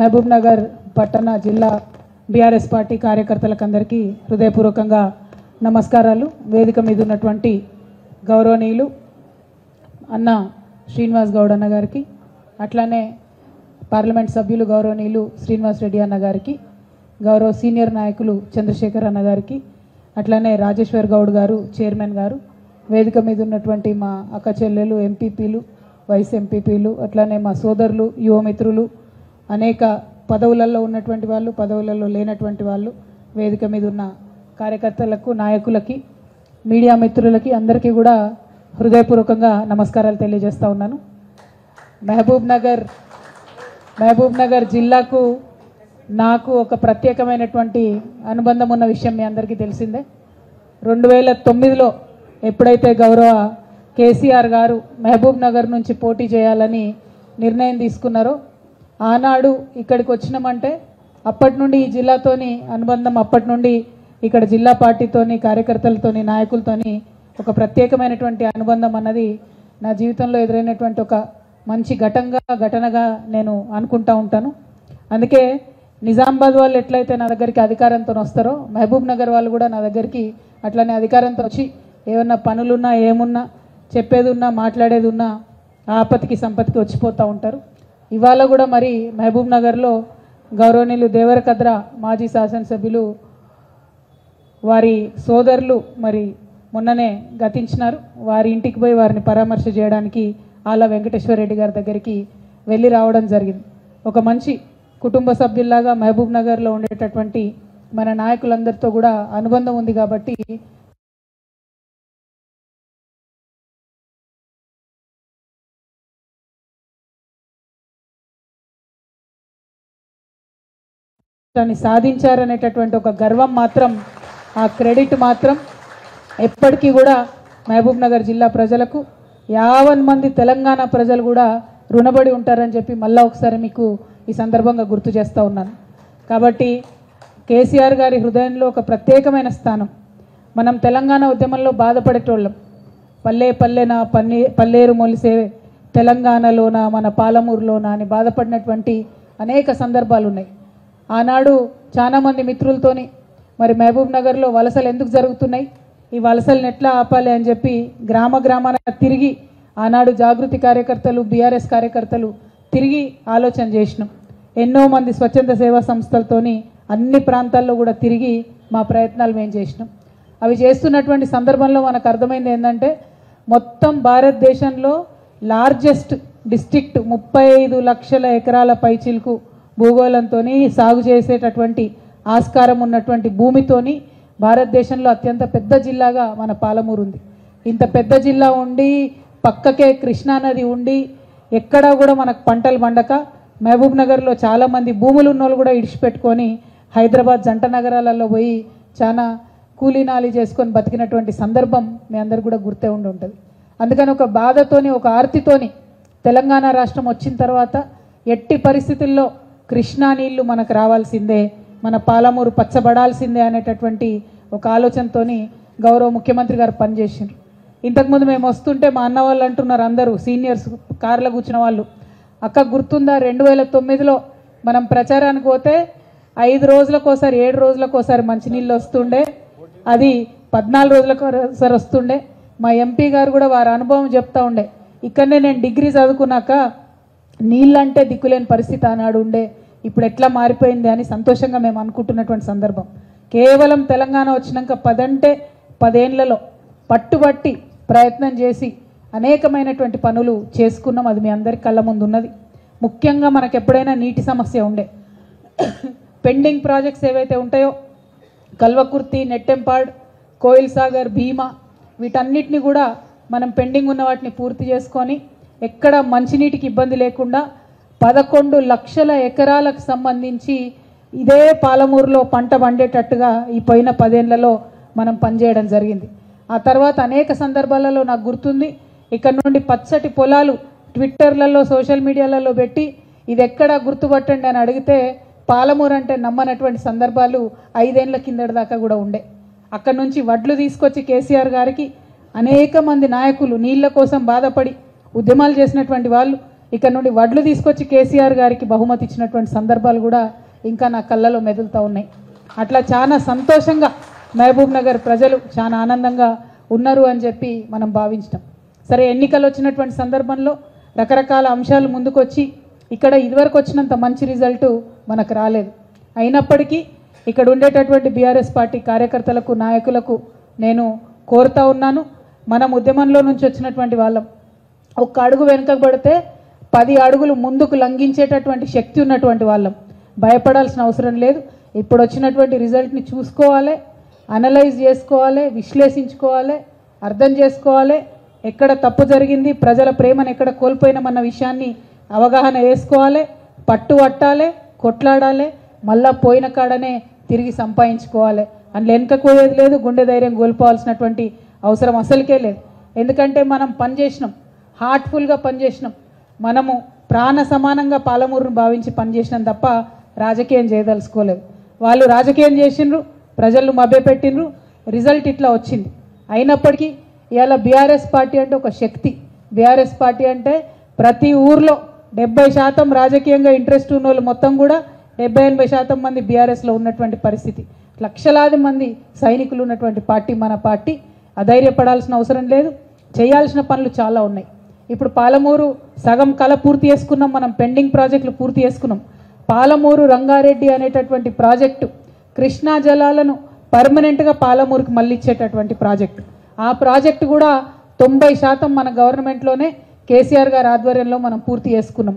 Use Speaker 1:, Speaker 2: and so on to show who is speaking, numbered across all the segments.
Speaker 1: మహబూబ్ నగర్ పట్టణ జిల్లా BRS party కార్యకర్తలకందరికీ హృదయపూర్వకంగా నమస్కారాలు. వేదిక మీద ఉన్నటువంటి గౌరవనీయులు అన్న శ్రీనివాస్ గౌడ్ అన్న గారికి, అట్లానే పార్లమెంట్ సభ్యులు గౌరవనీయులు శ్రీనివాస్ రెడ్డి అన్న గారికి, గౌరవ సీనియర్ నాయకులు చంద్రశేఖర్ అన్న గారికి, అట్లానే రాజేశ్వర్ గౌడ్ గారు చైర్మన్ గారు, వేదిక మీద ఉన్నటువంటి మా అక్క చెల్లెలు ఎంపీపీలు, వైస్ ఎంపీపీలు, అట్లానే మా సోదరులు, యువమిత్రులు, అనేక పదవులలో ఉన్నటువంటి వాళ్ళు, పదవులలో లేనటువంటి వాళ్ళు, వేదిక మీద ఉన్న కార్యకర్తలకు, నాయకులకి, మీడియా మిత్రులకి అందరికీ కూడా హృదయపూర్వకంగా నమస్కారాలు తెలియజేస్తూ ఉన్నాను. మహబూబ్ నగర్ జిల్లాకు నాకు ఒక ప్రత్యేకమైనటువంటి అనుబంధం ఉన్న విషయం మీ అందరికీ తెలిసిందే. 2009లో ఎప్పుడైతే గౌరవ కేసీఆర్ గారు మహబూబ్ నగర్ నుంచి పోటీ చేయాలని నిర్ణయం తీసుకున్నారో, ఆనాడు ఇక్కడికి వచ్చినామంటే అప్పటి నుండి ఈ జిల్లాతోని అనుబంధం, అప్పటి నుండి ఇక్కడ జిల్లా పార్టీతోని, కార్యకర్తలతోని, నాయకులతోని ఒక ప్రత్యేకమైనటువంటి అనుబంధం అన్నది నా జీవితంలో ఎదురైనటువంటి ఒక మంచి ఘటనగా నేను అనుకుంటా ఉంటాను. అందుకే నిజామాబాద్ వాళ్ళు ఎట్లయితే నా దగ్గరికి అధికారంతో వస్తారో, మహబూబ్ నగర్ వాళ్ళు కూడా నా దగ్గరికి అట్లనే అధికారంతో వచ్చి ఏమన్నా పనులున్నా, ఏమున్నా, చెప్పేది ఉన్నా, మాట్లాడేది ఉన్నా ఆపత్తికి సంపత్తికి వచ్చిపోతూ ఉంటారు. ఇవాళ కూడా మరి మహబూబ్ నగర్లో గౌరవనీయులు దేవరకద్ర మాజీ శాసనసభ్యులు వారి సోదరులు మరి మొన్ననే గతించినారు. వారి ఇంటికి పోయి వారిని పరామర్శ చేయడానికి ఆళ్ళ వెంకటేశ్వర రెడ్డి గారి దగ్గరికి వెళ్ళి రావడం జరిగింది. ఒక మంచి కుటుంబ సభ్యుల్లాగా మహబూబ్ నగర్లో ఉండేటటువంటి మన నాయకులందరితో కూడా అనుబంధం ఉంది కాబట్టి దాన్ని సాధించారనేటటువంటి ఒక గర్వం మాత్రం, ఆ క్రెడిట్ మాత్రం ఎప్పటికీ కూడా మహబూబ్ నగర్ జిల్లా ప్రజలకు 50 మంది తెలంగాణ ప్రజలు కూడా రుణపడి ఉంటారని చెప్పి మళ్ళీ ఒకసారి మీకు ఈ సందర్భంగా గుర్తు చేస్తూ ఉన్నాను. కాబట్టి కేసీఆర్ గారి హృదయంలో ఒక ప్రత్యేకమైన స్థానం. మనం తెలంగాణ ఉద్యమంలో బాధపడేటోళ్ళం. పల్లెన పల్లేరు మొలిసే తెలంగాణలోన, మన పాలమూరులోన అని బాధపడినటువంటి అనేక సందర్భాలు ఉన్నాయి. ఆనాడు చాలామంది మిత్రులతోని మరి మహబూబ్ నగర్లో వలసలు ఎందుకు జరుగుతున్నాయి, ఈ వలసలను ఎట్లా ఆపాలి అని చెప్పి గ్రామాన తిరిగి ఆనాడు జాగృతి కార్యకర్తలు, బీఆర్ఎస్ కార్యకర్తలు తిరిగి ఆలోచన చేసినాం. ఎన్నో మంది స్వచ్ఛంద సేవా సంస్థలతోని అన్ని ప్రాంతాల్లో కూడా తిరిగి మా ప్రయత్నాలు మేము చేసినాం. అవి చేస్తున్నటువంటి సందర్భంలో మనకు అర్థమైంది ఏంటంటే, మొత్తం భారతదేశంలో లార్జెస్ట్ డిస్ట్రిక్ట్ 35 లక్షల ఎకరాల పైచిలకు భూగోళంతో సాగు చేసేటటువంటి ఆస్కారం ఉన్నటువంటి భూమితోని భారతదేశంలో అత్యంత పెద్ద జిల్లాగా మన పాలమూరు ఉంది. ఇంత పెద్ద జిల్లా ఉండి, పక్కకే కృష్ణానది ఉండి, ఎక్కడా కూడా మనకు పంటలు పండక మహబూబ్ నగర్లో చాలామంది భూములు ఉన్నోళ్ళు కూడా ఇడిచిపెట్టుకొని హైదరాబాద్ జంట నగరాలలో పోయి చాలా కూలీనాలి చేసుకొని బతికినటువంటి సందర్భం మీ అందరు కూడా గుర్తే ఉంటుంది. అందుకని ఒక బాధతోని, ఒక ఆర్తితోని తెలంగాణ రాష్ట్రం వచ్చిన తర్వాత ఎట్టి పరిస్థితుల్లో కృష్ణా నీళ్లు మనకు రావాల్సిందే, మన పాలమూరు పచ్చబడాల్సిందే అనేటటువంటి ఒక ఆలోచనతోని గౌరవ ముఖ్యమంత్రి గారు పనిచేసిండ్రు. ఇంతకుముందు మేము వస్తుంటే మా అన్న వాళ్ళు అంటున్నారు, అందరూ సీనియర్స్ కార్లో కూర్చున్న వాళ్ళు, అక్క గుర్తుందా 2009లో మనం ప్రచారానికి పోతే 5 రోజులకోసారి 7 రోజులకోసారి మంచినీళ్ళు వస్తుండే, అది 14 రోజులకోసారి వస్తుండే. మా ఎంపీ గారు కూడా వారి అనుభవం చెప్తా ఉండే, ఇక్కడనే నేను డిగ్రీ చదువుకున్నాక నీళ్ళంటే దిక్కులేని పరిస్థితి ఆనాడు ఉండే, ఇప్పుడు ఎట్లా మారిపోయింది అని సంతోషంగా మేము అనుకుంటున్నటువంటి సందర్భం. కేవలం తెలంగాణ వచ్చినాక 10 అంటే 10 ఏళ్లలో పట్టుబట్టి ప్రయత్నం చేసి అనేకమైనటువంటి పనులు చేసుకున్నాం. అది మీ అందరి కళ్ళ ముందు ఉన్నది. ముఖ్యంగా మనకు ఎప్పుడైనా నీటి సమస్య ఉండే, పెండింగ్ ప్రాజెక్ట్స్ ఏవైతే ఉంటాయో కల్వకుర్తి, నెట్టెంపాడ్, కోయిల్ సాగర్, భీమా, వీటన్నిటిని కూడా మనం పెండింగ్ ఉన్న వాటిని పూర్తి చేసుకొని ఎక్కడ మంచినీటికి ఇబ్బంది లేకుండా 11 లక్షల ఎకరాలకు సంబంధించి ఇదే పాలమూరులో పంట పండేటట్టుగా ఈ పోయిన 10 ఏళ్లలో మనం పనిచేయడం జరిగింది. ఆ తర్వాత అనేక సందర్భాలలో నాకు గుర్తుంది, ఇక్కడ నుండి పచ్చటి పొలాలు ట్విట్టర్లలో, సోషల్ మీడియాలలో పెట్టి ఇది ఎక్కడ గుర్తుపట్టండి అని అడిగితే పాలమూరు అంటే నమ్మనటువంటి సందర్భాలు 5 ఏళ్ల కిందటి దాకా కూడా ఉండే. అక్కడ నుంచి వడ్లు తీసుకొచ్చి కేసీఆర్ గారికి అనేక మంది నాయకులు నీళ్ల కోసం బాధపడి ఉద్యమాలు చేసినటువంటి వాళ్ళు ఇక్కడ నుండి వడ్లు తీసుకొచ్చి కేసీఆర్ గారికి బహుమతి ఇచ్చినటువంటి సందర్భాలు కూడా ఇంకా నా కళ్ళలో మెదులుతూ ఉన్నాయి. అట్లా చాలా సంతోషంగా మహబూబ్ నగర్ ప్రజలు చాలా ఆనందంగా ఉన్నారు అని చెప్పి మనం భావించడం. సరే, ఎన్నికలు వచ్చినటువంటి సందర్భంలో రకరకాల అంశాలు ముందుకొచ్చి ఇక్కడ ఇదివరకు వచ్చినంత మంచి రిజల్ట్ మనకు రాలేదు. అయినప్పటికీ ఇక్కడ ఉండేటటువంటి బీఆర్ఎస్ పార్టీ కార్యకర్తలకు, నాయకులకు నేను కోరుతా ఉన్నాను, మనం ఉద్యమంలో నుంచి వచ్చినటువంటి వాళ్ళం. ఒక్క అడుగు వెనుకకు పడితే 10 అడుగులు ముందుకు లంఘించేటటువంటి శక్తి ఉన్నటువంటి వాళ్ళం. భయపడాల్సిన అవసరం లేదు. ఇప్పుడు వచ్చినటువంటి రిజల్ట్ని చూసుకోవాలి, అనలైజ్ చేసుకోవాలి, విశ్లేషించుకోవాలి, అర్థం చేసుకోవాలి, ఎక్కడ తప్పు జరిగింది, ప్రజల ప్రేమను ఎక్కడ కోల్పోయినామన్న విషయాన్ని అవగాహన చేసుకోవాలి, పట్టు పట్టాలి, కొట్లాడాలి, మళ్ళా పోయిన కాడనే తిరిగి సంపాదించుకోవాలి. అందులో వెనుకపోయేది లేదు, గుండె ధైర్యం కోల్పోవాల్సినటువంటి అవసరం అసలుకే లేదు. ఎందుకంటే మనం పనిచేసినాం, హార్ట్ఫుల్గా పనిచేసినాం, మనము ప్రాణ సమానంగా పాలమూరును భావించి పనిచేసినాం తప్ప రాజకీయం చేయదలుచుకోలేదు. వాళ్ళు రాజకీయం చేసిండ్రు, ప్రజలను మభ్యపెట్టిండ్రు, రిజల్ట్ ఇట్లా వచ్చింది. అయినప్పటికీ ఇవాళ బీఆర్ఎస్ పార్టీ అంటే ఒక శక్తి. బీఆర్ఎస్ పార్టీ అంటే ప్రతి ఊర్లో 70% రాజకీయంగా ఇంట్రెస్ట్ ఉన్న వాళ్ళు మొత్తం కూడా 70-80% మంది బీఆర్ఎస్లో ఉన్నటువంటి పరిస్థితి. లక్షలాది మంది సైనికులు ఉన్నటువంటి పార్టీ మన పార్టీ. అధైర్యపడాల్సిన అవసరం లేదు, చేయాల్సిన పనులు చాలా ఉన్నాయి. ఇప్పుడు పాలమూరు సగం కళ పూర్తి చేసుకున్నాం, మనం పెండింగ్ ప్రాజెక్టులు పూర్తి చేసుకున్నాం. పాలమూరు రంగారెడ్డి అనేటటువంటి ప్రాజెక్టు కృష్ణా జలాలను పర్మనెంట్గా పాలమూరుకి మళ్ళీ ఇచ్చేటటువంటి ప్రాజెక్టు. ఆ ప్రాజెక్టు కూడా 90% మన గవర్నమెంట్లోనే కేసీఆర్ గారి ఆధ్వర్యంలో మనం పూర్తి చేసుకున్నాం.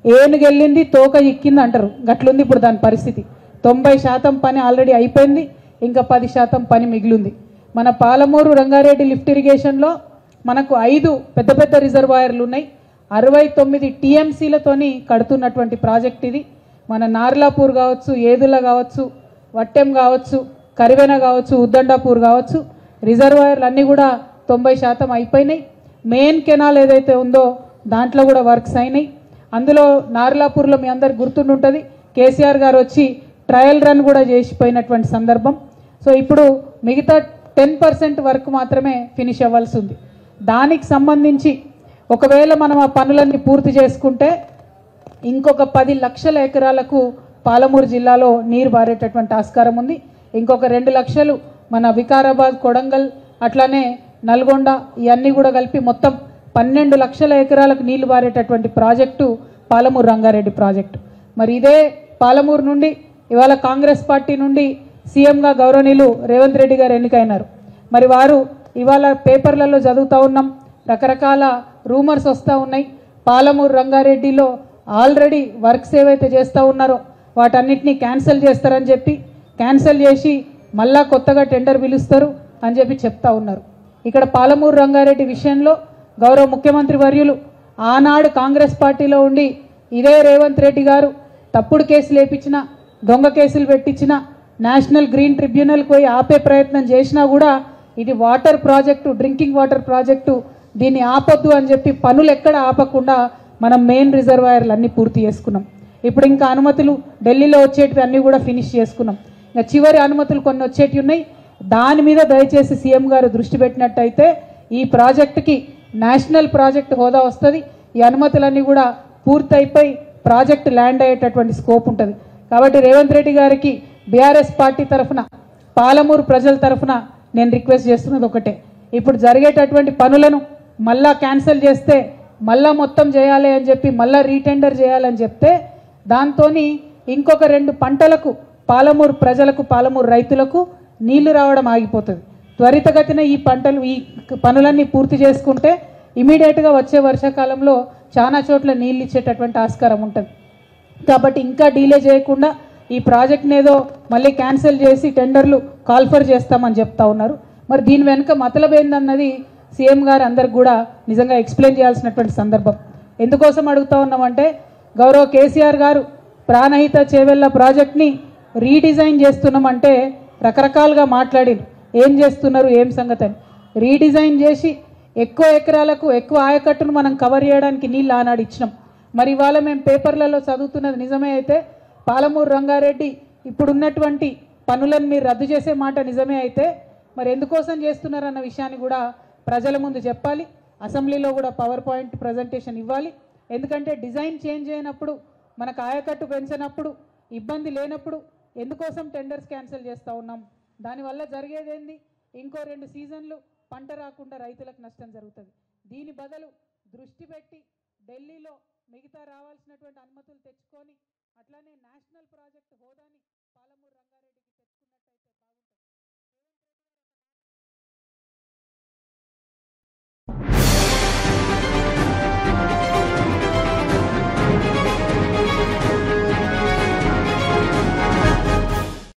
Speaker 1: ఏనుగెళ్ళింది తోక ఇక్కింది అంటారు, గట్లుంది ఇప్పుడు దాని పరిస్థితి. 90% పని ఆల్రెడీ అయిపోయింది, ఇంకా 10% పని మిగిలింది. మన పాలమూరు రంగారెడ్డి లిఫ్ట్ ఇరిగేషన్లో మనకు 5 పెద్ద పెద్ద రిజర్వాయర్లు ఉన్నాయి. 69 TMCలతోని కడుతున్నటువంటి ప్రాజెక్ట్ ఇది. మన నార్లాపూర్ కావచ్చు, ఏదుల కావచ్చు, వట్టెం కావచ్చు, కరివెన కావచ్చు, ఉద్దండాపూర్ కావచ్చు, రిజర్వాయర్లు అన్నీ కూడా 90% అయిపోయినాయి. మెయిన్ కెనాల్ ఏదైతే ఉందో దాంట్లో కూడా వర్క్స్ అయినాయి. అందులో నార్లాపూర్లో మీ అందరికి గుర్తుంటుంది, కేసీఆర్ గారు వచ్చి ట్రయల్ రన్ కూడా చేసిపోయినటువంటి సందర్భం. సో ఇప్పుడు మిగతా 10% వర్క్ మాత్రమే ఫినిష్ అవ్వాల్సి ఉంది. దానికి సంబంధించి ఒకవేళ మనం ఆ పనులన్నీ పూర్తి చేసుకుంటే ఇంకొక 10 లక్షల ఎకరాలకు పాలమూరు జిల్లాలో నీరు బారేటటువంటి ఆస్కారం ఉంది. ఇంకొక 2 లక్షలు మన వికారాబాద్, కొడంగల్, అట్లానే నల్గొండ ఇవన్నీ కూడా కలిపి మొత్తం 12 లక్షల ఎకరాలకు నీళ్లు బారేటటువంటి ప్రాజెక్టు పాలమూరు రంగారెడ్డి ప్రాజెక్టు. మరి ఇదే పాలమూరు నుండి ఇవాళ కాంగ్రెస్ పార్టీ నుండి సీఎంగా గౌరవనీయులు రేవంత్ రెడ్డి గారు ఎన్నికైనారు. మరి వారు ఇవాళ పేపర్లలో చదువుతూ ఉన్నాం, రకరకాల రూమర్స్ వస్తూ ఉన్నాయి. పాలమూరు రంగారెడ్డిలో ఆల్రెడీ వర్క్స్ ఏవైతే చేస్తూ ఉన్నారో వాటన్నిటినీ క్యాన్సిల్ చేస్తారని చెప్పి, క్యాన్సిల్ చేసి మళ్ళా కొత్తగా టెండర్ పిలుస్తారు అని చెప్పి చెప్తా ఉన్నారు. ఇక్కడ పాలమూరు రంగారెడ్డి విషయంలో గౌరవ ముఖ్యమంత్రి వర్యులు ఆనాడు కాంగ్రెస్ పార్టీలో ఉండి ఇదే రేవంత్ రెడ్డి గారు తప్పుడు కేసులు వేయించిన, దొంగ కేసులు పెట్టించిన, నేషనల్ గ్రీన్ ట్రిబ్యునల్కి పోయి ఆపే ప్రయత్నం చేసినా కూడా ఇది water project, drinking water project, దీన్ని ఆపొద్దు అని చెప్పి పనులు ఎక్కడ ఆపకుండా మనం మెయిన్ రిజర్వాయర్లు అన్నీ పూర్తి చేసుకున్నాం. ఇప్పుడు ఇంకా అనుమతులు ఢిల్లీలో వచ్చేటివి అన్నీ కూడా ఫినిష్ చేసుకున్నాం. ఇంకా చివరి అనుమతులు కొన్ని వచ్చేటివి ఉన్నాయి. దాని మీద దయచేసి సీఎం గారు దృష్టి పెట్టినట్టయితే ఈ ప్రాజెక్టుకి నేషనల్ ప్రాజెక్ట్ హోదా వస్తుంది. ఈ అనుమతులన్నీ కూడా పూర్తయిపోయి ప్రాజెక్ట్ ల్యాండ్ అయ్యేటటువంటి స్కోప్ ఉంటుంది. కాబట్టి రేవంత్ రెడ్డి గారికి బీఆర్ఎస్ పార్టీ తరఫున, పాలమూరు ప్రజల తరఫున నేను రిక్వెస్ట్ చేస్తున్నది ఒకటే, ఇప్పుడు జరిగేటటువంటి పనులను మళ్ళా క్యాన్సిల్ చేస్తే మళ్ళా మొత్తం చేయాలి అని చెప్పి మళ్ళా రీటెండర్ చేయాలని చెప్తే దాంతో ఇంకొక 2 పంటలకు పాలమూరు ప్రజలకు, పాలమూరు రైతులకు నీళ్లు రావడం ఆగిపోతుంది. త్వరితగతిన ఈ పనులన్నీ పూర్తి చేసుకుంటే ఇమీడియట్గా వచ్చే వర్షాకాలంలో చాలా చోట్ల నీళ్ళు ఇచ్చేటటువంటి ఆస్కారం ఉంటుంది. కాబట్టి ఇంకా డీలే చేయకుండా ఈ ప్రాజెక్ట్ని ఏదో మళ్ళీ క్యాన్సిల్ చేసి టెండర్లు కాల్ఫర్ చేస్తామని చెప్తా ఉన్నారు. మరి దీని వెనుక మతలబ్ ఏందన్నది సీఎం గారు అందరికి కూడా నిజంగా ఎక్స్ప్లెయిన్ చేయాల్సినటువంటి సందర్భం. ఎందుకోసం అడుగుతా ఉన్నామంటే గౌరవ కేసీఆర్ గారు ప్రాణహిత చేవెళ్ళ ప్రాజెక్ట్ని రీడిజైన్ చేస్తున్నామంటే రకరకాలుగా మాట్లాడిరు, ఏం చేస్తున్నారు, ఏం సంగతి అని. రీడిజైన్ చేసి ఎక్కువ ఎకరాలకు ఎక్కువ ఆయకట్టును మనం కవర్ చేయడానికి నీళ్ళు ఆనాడు ఇచ్చినాం. మరి ఇవాళ మేము పేపర్లలో చదువుతున్నది నిజమే అయితే పాలమూరు రంగారెడ్డి ఇప్పుడున్నటువంటి పనులను మీరు రద్దు చేసే మాట నిజమే అయితే మరి ఎందుకోసం చేస్తున్నారన్న విషయాన్ని కూడా ప్రజల ముందు చెప్పాలి. అసెంబ్లీలో కూడా పవర్ పాయింట్ ప్రజెంటేషన్ ఇవ్వాలి. ఎందుకంటే డిజైన్ చేంజ్ అయినప్పుడు మనకు ఆయకట్టు పెంచినప్పుడు ఇబ్బంది లేనప్పుడు ఎందుకోసం టెండర్స్ క్యాన్సిల్ చేస్తూ ఉన్నాం? దానివల్ల జరిగేదేంది? ఇంకో 2 సీజన్లు పంట రాకుండా రైతులకు నష్టం జరుగుతుంది. దీని బదులు దృష్టి పెట్టి ఢిల్లీలో మిగతా రావాల్సినటువంటి అనుమతులు తెచ్చుకొని అట్లానే నేషనల్ ప్రాజెక్ట్ హోదాని పాలమూరు రంగారెడ్డి